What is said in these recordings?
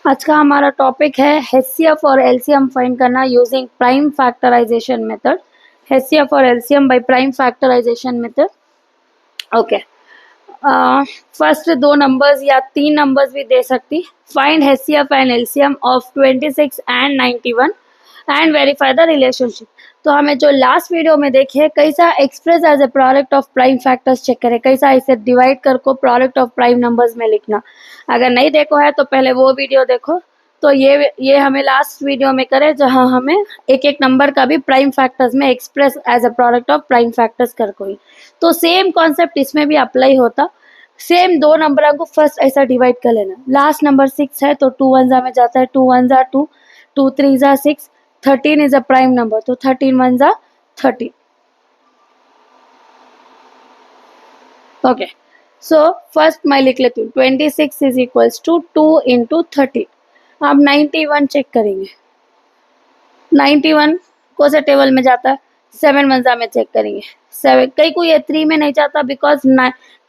आज का हमारा टॉपिक है एचसीएफ और एलसीएम फाइंड करना using prime factorisation method. HCF और LCM by prime factorisation method. Okay, first दो नंबर्स या तीन नंबर्स भी दे सकती। Find HCF and LCM of 26 and 91 and verify the relationship. तो हमें जो लास्ट वीडियो में देखे कैसा express as a product of prime factors check करें, कैसा इसे डिवाइड कर को प्रोडक्ट ऑफ प्राइम नंबर्स में लिखना। अगर नहीं देखो है तो पहले वो वीडियो देखो। तो ये हमें लास्ट वीडियो में करे जहां हमें एक एक नंबर का भी प्राइम फैक्टर्स में express as a product of prime factors कर कोई। तो सेम कॉन्सेप्ट इसमें भी अप्लाई होता। सेम दो नंबर को फर्स्ट ऐसा डिवाइड कर लेना। लास्ट नंबर 6 है तो 2 1 में जाता है, 2 1 2, 2 3 6, 13 इज अ प्राइम नंबर तो 13 1 13। ओके, सो फर्स्ट मैं लिख लेती हूँ 26 इज इक्वल्स टू 2 इंटू 13। अब 91 चेक करेंगे। 91 कौन सा टेबल में जाता है? 7 1 में चेक करेंगे। 7 कई को ये 3 में नहीं जाता बिकॉज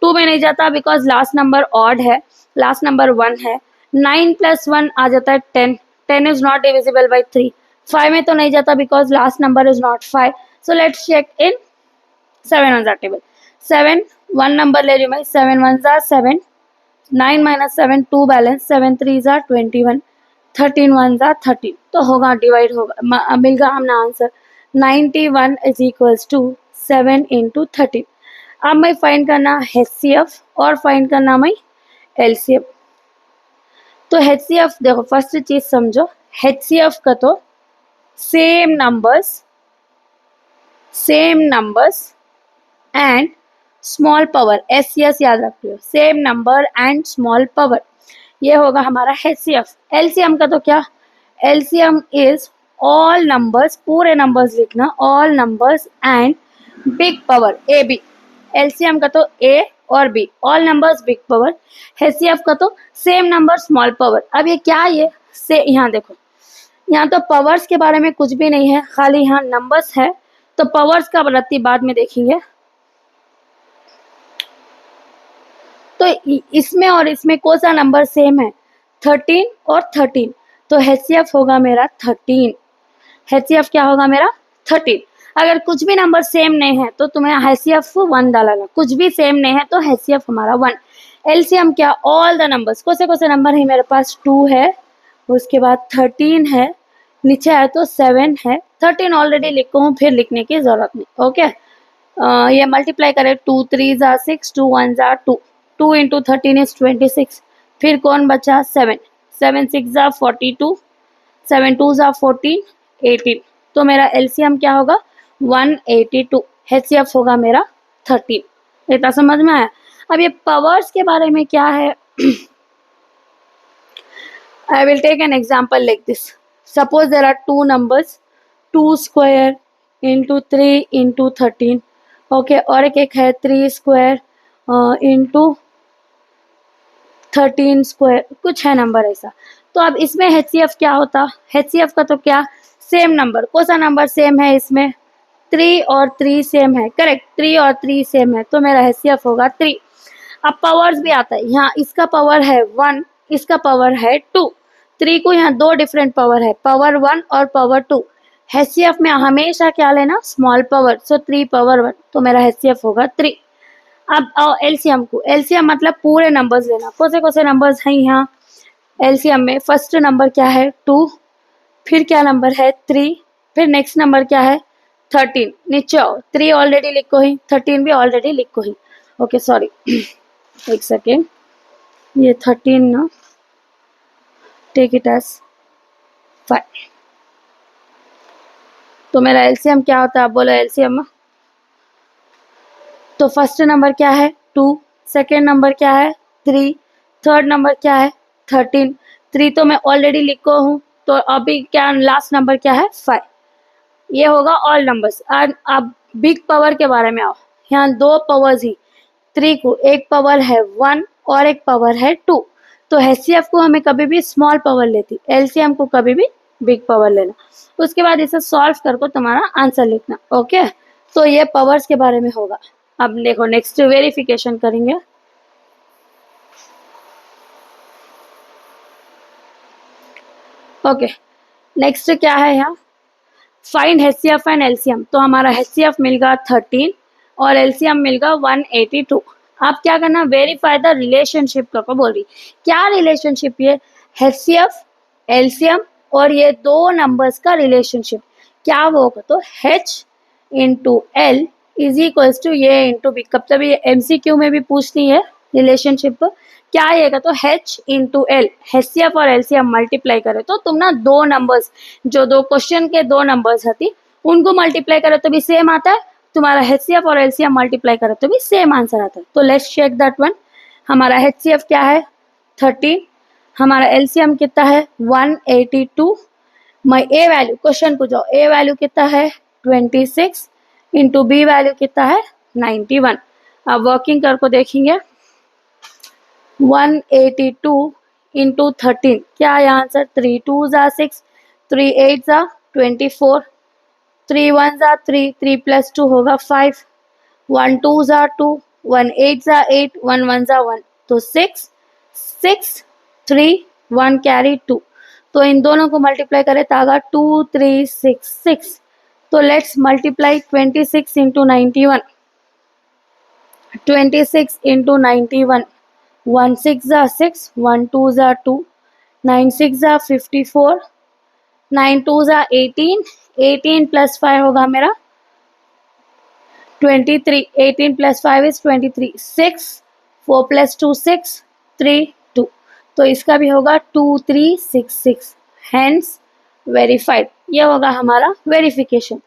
2 में नहीं जाता बिकॉज लास्ट नंबर ऑड है, लास्ट नंबर 1 है। 9 + 1 आ जाता है 10। 10 इज नॉट डिविजिबल बाई 3। 5 में तो नहीं जाता because last number is not 5। So let's check in 7 1 table. 7 1 number ले रही हूँ मैं। 7 1 7, 9 - 7 2 बैलेंस, 7 3 21, 13 1 13। तो होगा डिवाइड होगा, मिल गया हमने answer. 91 is equals to 7 into 13। अब मैं फाइंड करना एचसीएफ और फाइंड करना मैं एलसीएम। तो एचसीएफ देखो, फर्स्ट चीज समझो, एचसीएफ का तो same numbers and small power, SCS याद रखियो, same number and small power, ये होगा हमारा एचसीएफ। एलसीएम का तो क्या? एलसीएम इज ऑल नंबर्स, पूरे नंबर्स लिखना, all numbers and big power, A B. LCM का तो ए और B, all numbers big power. HCF का तो सेम नंबर स्मॉल पावर। अब ये क्या, ये से यहाँ देखो, यहाँ तो पावर्स के बारे में कुछ भी नहीं है, खाली यहाँ नंबर्स है। तो पावर्स का रत्ती बाद में देखेंगे। तो इसमें और इसमें कौन सा नंबर सेम है? 13 और 13। तो एचसीएफ होगा मेरा 13। एचसीएफ क्या होगा मेरा? 13। अगर कुछ भी नंबर सेम नहीं है तो तुम्हें एचसीएफ 1 डालना। कुछ भी सेम नहीं है तो एचसीएफ हमारा 1। एलसीएम क्या? All the numbers. कौन से नंबर है मेरे पास? 2 है, उसके बाद 13 है, नीचे आए तो 7 है। 13 ऑलरेडी लिखो हूँ, फिर लिखने की जरूरत नहीं। ओके, ये मल्टीप्लाई करें, 2 3 6, 2 1 2, 2 इंटू 13 इज 26। फिर कौन बचा? 7, 7 6 42, 7 2 14, 18। तो मेरा एलसीएम क्या होगा? 182। एचसीएफ होगा मेरा 13। इतना समझ में आया? अब ये पावर्स के बारे में क्या है? I will take an example like this. Suppose there are two numbers, 2 square into 3 into 13. Okay, और एक है 3 square into 13 square, कुछ है नंबर ऐसा। तो अब इसमें एचसीएफ क्या होता? एचसीएफ का तो क्या? Same number. कौन सा नंबर सेम है इसमें? 3 और 3 सेम है, करेक्ट। 3 और 3 सेम है तो मेरा एचसीएफ होगा 3। अब पावर्स भी आता है, यहाँ इसका पावर है 1, इसका पावर है 2। 3 को यहाँ दो डिफरेंट पावर है, पावर 1 और पावर 2। एचसीएफ में हमेशा क्या लेना? Small power. सो 3 पावर 1, तो मेरा एचसीएफ होगा 3। अब आओ एलसीएम को। एलसीएम मतलब पूरे नंबर्स लेना। कौन से नंबर्स हैं यहाँ एलसीएम में? फर्स्ट नंबर क्या है? 2, फिर क्या नंबर है? 3, फिर नेक्स्ट नंबर क्या है? 13। नीचे आओ, 3 ऑलरेडी लिखो ही, 13 भी ऑलरेडी लिखो ही। ओके सॉरी, एक सेकेंड, ये 13 ना, टेक इट एज 5। तो मेरा एलसीएम क्या होता है? आप बोलो एलसीएम। तो फर्स्ट नंबर क्या है? 2, सेकेंड नंबर क्या है? 3, थर्ड नंबर क्या है? 13। 3 तो मैं ऑलरेडी लिखो हूँ, तो अभी क्या लास्ट नंबर क्या है? 5। ये होगा ऑल नंबर्स। अब बिग पावर के बारे में आओ। यहाँ दो पावर्स ही, 3 को एक पावर है 1 और एक पावर है 2। तो एचसीएफ को हमें कभी भी स्मॉल पावर लेती, एलसीएम को कभी भी बिग पावर लेना। उसके बाद इसे सॉल्व करके तुम्हारा आंसर लिखना। ओके, तो ये पावर्स के बारे में होगा। अब देखो नेक्स्ट वेरिफिकेशन करेंगे। ओके, नेक्स्ट क्या है यहाँ, फाइंड HCF एंड LCM। तो हमारा HCF मिलगा 13 और LCM मिलगा 182। आप क्या करना, वेरीफाई द रिलेशनशिप को बोल रही, क्या रिलेशनशिप, ये HCF LCM और ये दो नंबर्स का रिलेशनशिप क्या वो होगा, तो H into L is equals to ये इंटू बी। कब तक ये MCQ में भी पूछती है रिलेशनशिप, क्या आएगा, तो H इंटू L, HCF और LCM मल्टीप्लाई करे तो तुम ना दो नंबर्स, जो दो क्वेश्चन के दो नंबर्स होती उनको मल्टीप्लाई करे तो भी सेम आता है, तुम्हारा HCF और LCM मल्टीप्लाई करे तो भी सेम आंसर आता है। तो लेट्स चेक दैट वन। हमारा HCF क्या है 13, हमारा LCM कितना है 182। मैं ए वैल्यू क्वेश्चन को जाओ, ए वैल्यू कितना है 26 इंटू बी वैल्यू कितना है 91। अब वर्किंग कर को देखेंगे, 182 इंटू 13 क्या है आंसर, 3 2 जा 6, 3 8 जा 24, 3 1 जा 3, 3 प्लस 2 होगा 5, 1 2 जा 2, 1 8 जा 8, 1 1 जा 1, तो 6 6 3 1 कैरी 2। तो इन दोनों को मल्टीप्लाई करें तो आगा 2 3 6 6। तो लेट्स मल्टीप्लाई 26 इंटू 91, 26 इंटू 91, 1 6 जा 6, 1 2 जा 2, 9 6 जा 54, 9 2 जा 18, 18 प्लस 5 होगा मेरा 23, 18 प्लस 5 इज 23, 6 4 प्लस 2 6, 3 2। तो इसका भी होगा 2366, हेंस वेरीफाइड। ये होगा हमारा वेरिफिकेशन।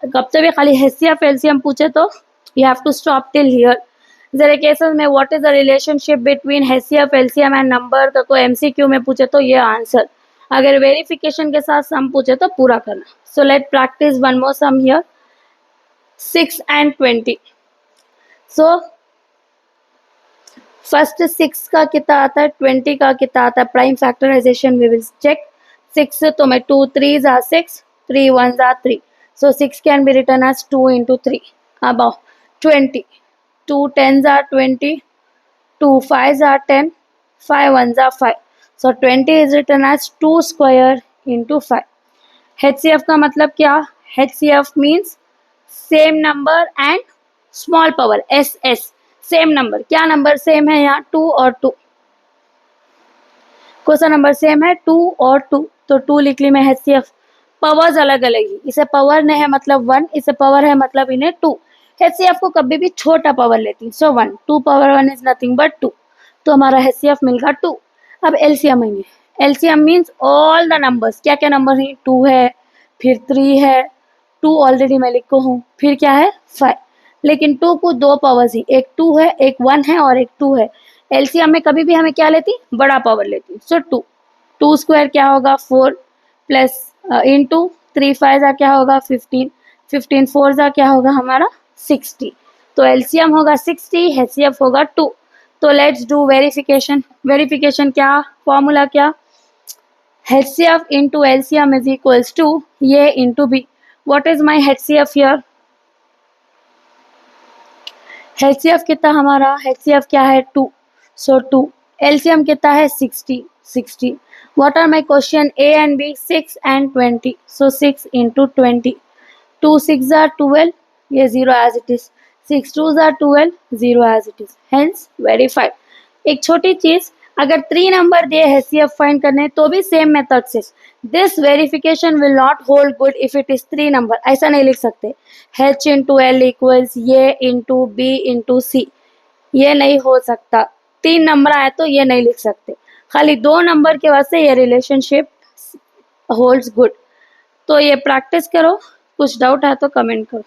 कब तक भी खाली HCF LCM पूछे तो you have to stop till here. जरा केसेस में what is the relationship between HCF LCM and number का कोई MCQ में पूछे तो ये आंसर, अगर वेरिफिकेशन के साथ सम पूछे तो पूरा करना। So let practice one more sum here, 6 and 20। So first 6 का कितना आता है, 20 का कितना आता है, prime factorization we will check. 6 तो मैं 2 3 जा 6, 3 1 जा 3, so 6 can be written as 2 into 3, about 20, 2 10s are 20, 2 5s are 10, 5 1s are 5, so 20 is written as 2 square into 5। HCF का मतलब क्या, HCF means same number and small power, SS, same number. क्या number same है यहाँ, 2 और 2, कौन सा number same है 2 और 2, तो 2 लिख ली मैं HCF। पावर्स अलग अलग ही, इसे पावर नहीं है मतलब 1, इसे पावर है मतलब इन्हें 2। HCF को कभी भी छोटा पावर लेती, सो 1, 2 पावर 1 इज नथिंग बट 2, तो हमारा HCF मिलगा 2। अब LCM आएंगे, LCM means all the numbers, क्या क्या नंबर है, 2 है, फिर 3 है, 2 ऑलरेडी मैं लिखो हूँ, फिर क्या है 5, लेकिन 2 को दो पावर्स ही, एक 2 है, एक 1 है और एक 2 है। LCM में कभी भी हमें क्या लेती, बड़ा पावर लेती, सो 2, 2 स्क्वायर क्या होगा 4 प्लस इंटू 3 5 जा क्या होगा 15, 15 4 जा क्या होगा हमारा 60, तो LCM होगा 60, HCF होगा 2। तो लेट्स डू वेरिफिकेशन। वेरिफिकेशन क्या, फॉर्मूला क्या, HCF into LCM is equals to ये into B. What is my HCF here, HCF कितना हमारा, HCF क्या है 2, सो 2, LCM कितना है 60 60। What are my question A and B, 6 and 20, so 6 into 20, 2 6 are 12, ये 0 as it is, 6 2s are 12, 0 as it is, hence verified। एक छोटी चीज, अगर 3 नंबर दिए HCF फाइंड करने तो भी सेम मेथड से, this verification will not hold good if it is 3 number, ऐसा नहीं लिख सकते H इंटू L इक्वल्स ये इंटू B इंटू C, ये नहीं हो सकता। 3 नंबर आए तो ये नहीं लिख सकते, खाली 2 नंबर के वास्ते ये रिलेशनशिप होल्ड्स गुड। तो ये प्रैक्टिस करो, कुछ डाउट है तो कमेंट करो।